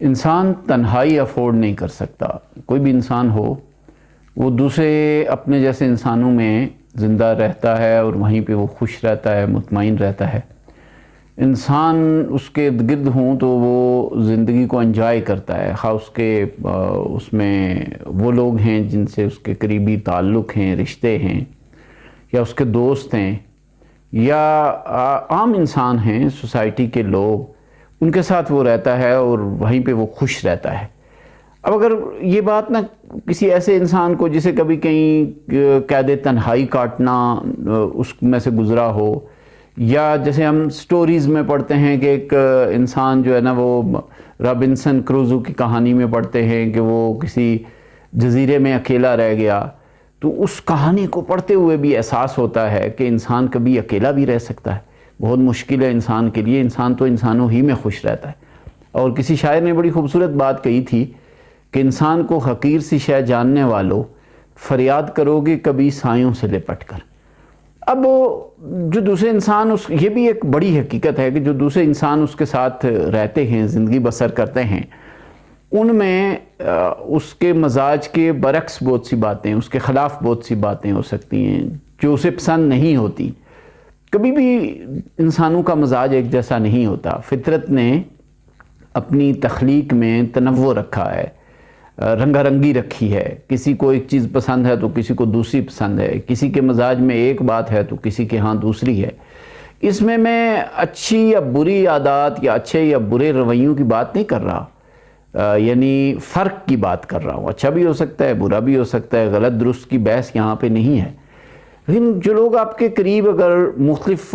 انسان تنہائی افورڈ نہیں کر سکتا. کوئی بھی انسان ہو وہ دوسرے اپنے جیسے انسانوں میں زندہ رہتا ہے اور وہیں پہ وہ خوش رہتا ہے، مطمئن رہتا ہے. انسان اس کے ارد گرد ہوں تو وہ زندگی کو انجوائے کرتا ہے، خواہ اس میں وہ لوگ ہیں جن سے اس کے قریبی تعلق ہیں، رشتے ہیں، یا اس کے دوست ہیں، یا عام انسان ہیں، سوسائٹی کے لوگ، ان کے ساتھ وہ رہتا ہے اور وہیں پہ وہ خوش رہتا ہے. اب اگر یہ بات نہ کسی ایسے انسان کو جسے کبھی کہیں قید تنہائی کاٹنا اس میں سے گزرا ہو، یا جیسے ہم سٹوریز میں پڑھتے ہیں کہ ایک انسان جو ہے نا وہ رابنسن کروزو کی کہانی میں پڑھتے ہیں کہ وہ کسی جزیرے میں اکیلا رہ گیا، تو اس کہانی کو پڑھتے ہوئے بھی احساس ہوتا ہے کہ انسان کبھی اکیلا بھی رہ سکتا ہے. بہت مشکل ہے انسان کے لیے، انسان تو انسانوں ہی میں خوش رہتا ہے. اور کسی شاعر نے بڑی خوبصورت بات کہی تھی کہ انسان کو حقیر سی شے جاننے والوں، فریاد کرو گے کبھی سایوں سے لپٹ کر. اب جو دوسرے انسان یہ بھی ایک بڑی حقیقت ہے کہ جو دوسرے انسان اس کے ساتھ رہتے ہیں، زندگی بسر کرتے ہیں، ان میں اس کے مزاج کے برعکس بہت سی باتیں، اس کے خلاف بہت سی باتیں ہو سکتی ہیں جو اسے پسند نہیں ہوتی. کبھی بھی انسانوں کا مزاج ایک جیسا نہیں ہوتا. فطرت نے اپنی تخلیق میں تنوع رکھا ہے، رنگا رنگی رکھی ہے. کسی کو ایک چیز پسند ہے تو کسی کو دوسری پسند ہے، کسی کے مزاج میں ایک بات ہے تو کسی کے ہاں دوسری ہے. اس میں اچھی یا بری عادات یا اچھے یا برے رویوں کی بات نہیں کر رہا، یعنی فرق کی بات کر رہا ہوں. اچھا بھی ہو سکتا ہے، برا بھی ہو سکتا ہے، غلط درست کی بحث یہاں پہ نہیں ہے. لیکن جو لوگ آپ کے قریب اگر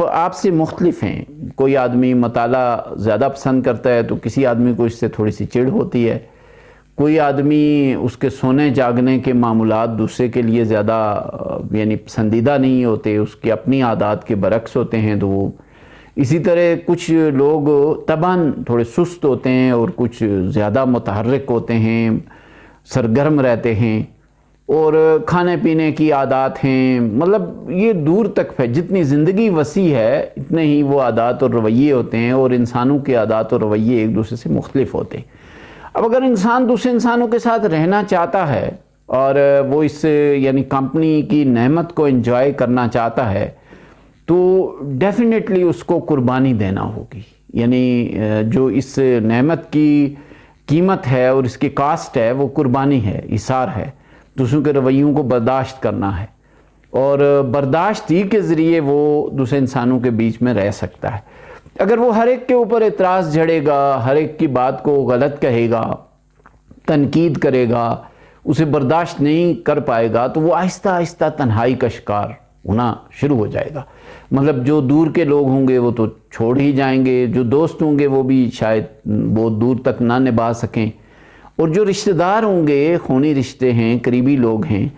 آپ سے مختلف ہیں، کوئی آدمی مطالعہ زیادہ پسند کرتا ہے تو کسی آدمی کو اس سے تھوڑی سی چڑ ہوتی ہے. کوئی آدمی اس کے سونے جاگنے کے معمولات دوسرے کے لیے زیادہ یعنی پسندیدہ نہیں ہوتے، اس کی اپنی عادات کے برعکس ہوتے ہیں. تو وہ اسی طرح کچھ لوگ طبعاً تھوڑے سست ہوتے ہیں اور کچھ زیادہ متحرک ہوتے ہیں، سرگرم رہتے ہیں، اور کھانے پینے کی عادات ہیں. مطلب یہ دور تک ہے، جتنی زندگی وسیع ہے اتنے ہی وہ عادات اور رویے ہوتے ہیں، اور انسانوں کے عادات اور رویے ایک دوسرے سے مختلف ہوتے ہیں. اب اگر انسان دوسرے انسانوں کے ساتھ رہنا چاہتا ہے اور وہ اس یعنی کمپنی کی نعمت کو انجوائے کرنا چاہتا ہے تو ڈیفینیٹلی اس کو قربانی دینا ہوگی. یعنی جو اس نعمت کی قیمت ہے اور اس کی کاسٹ ہے وہ قربانی ہے، ایثار ہے. دوسروں کے رویوں کو برداشت کرنا ہے، اور برداشت ہی کے ذریعے وہ دوسرے انسانوں کے بیچ میں رہ سکتا ہے. اگر وہ ہر ایک کے اوپر اعتراض جھڑے گا، ہر ایک کی بات کو غلط کہے گا، تنقید کرے گا، اسے برداشت نہیں کر پائے گا، تو وہ آہستہ آہستہ تنہائی کا شکار ہونا شروع ہو جائے گا. مطلب جو دور کے لوگ ہوں گے وہ تو چھوڑ ہی جائیں گے، جو دوست ہوں گے وہ بھی شاید بہت دور تک نہ نبھا سکیں، اور جو رشتہ دار ہوں گے، خونی رشتے ہیں، قریبی لوگ ہیں،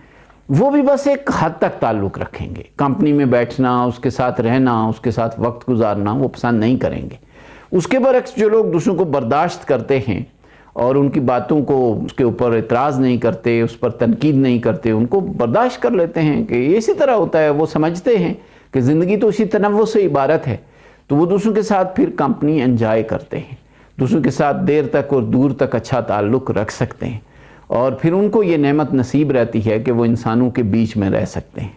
وہ بھی بس ایک حد تک تعلق رکھیں گے. کمپنی میں بیٹھنا، اس کے ساتھ رہنا، اس کے ساتھ وقت گزارنا وہ پسند نہیں کریں گے. اس کے برعکس جو لوگ دوسروں کو برداشت کرتے ہیں اور ان کی باتوں کو اس کے اوپر اعتراض نہیں کرتے، اس پر تنقید نہیں کرتے، ان کو برداشت کر لیتے ہیں کہ یہ اسی طرح ہوتا ہے، وہ سمجھتے ہیں کہ زندگی تو اسی تنوع سے عبارت ہے، تو وہ دوسروں کے ساتھ پھر کمپنی انجوائے کرتے ہیں، دوسروں کے ساتھ دیر تک اور دور تک اچھا تعلق رکھ سکتے ہیں، اور پھر ان کو یہ نعمت نصیب رہتی ہے کہ وہ انسانوں کے بیچ میں رہ سکتے ہیں.